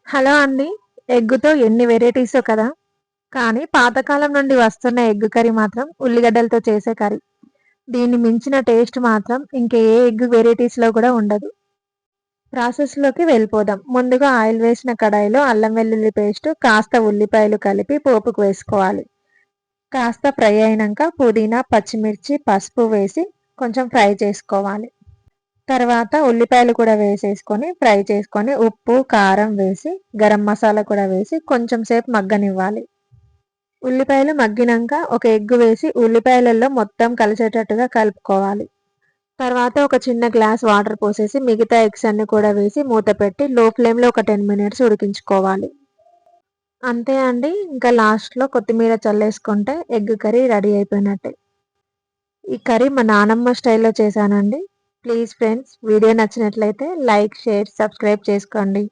Hello అండి. ఎగ్గుతో ఎన్ని వెరైటీసో కదా! కానీ పాతకాలం నుండి వస్తున్న ఎగ్ కర్రీ మాత్రం ఉల్లిగడ్డలతో చేసే కర్రీ. దీన్ని మించిన టేస్ట్ మాత్రం ఇంక ఏ ఎగ్ వెరైటీస్‌లో కూడా ఉండదు. ప్రాసెస్‌లోకి వెళ్ళిపోదాం. ముందుగా ఆయిల్ వేసిన కడాయిలో అల్లం వెల్లుల్లి పేస్ట్, కాస్త ఉల్లిపాయలు కలిపి పోపుకు వేసుకోవాలి. కాస్త ఫ్రై అయినంక పుదీనా, పచ్చిమిర్చి, పసుపు వేసి కొంచెం ఫ్రై చేసుకోవాలి. తర్వాత ఉల్లిపాయలు కూడా వేసేసుకొని ఫ్రై చేసుకొని ఉప్పు, కారం వేసి గరం మసాలా కూడా వేసి కొంచెం సేపు మగ్గనివ్వాలి. ఉల్లిపాయలు మగ్గినంక ఒక ఎగ్ వేసి ఉల్లిపాయలలో మొత్తం కలిసేటట్టుగా కలుపుకోవాలి. తర్వాత ఒక చిన్న గ్లాస్ వాటర్ పోసేసి మిగతా ఎగ్స్ అన్ని కూడా వేసి మూత పెట్టి లో ఫ్లేమ్‌లో ఒక 10 మినిట్స్ ఉడికించుకోవాలి. అంతే అండి. ఇంకా లాస్ట్‌లో కొత్తిమీర చల్లేసుకుంటే ఎగ్ కర్రీ రెడీ అయిపోయినట్టే. ఈ కర్రీ మా నానమ్మ స్టైల్‌లో చేశానండి. ప్లీజ్ ఫ్రెండ్స్ వీడియో నచ్చినట్లయితే లైక్, షేర్, సబ్స్క్రైబ్ చేసుకోండి.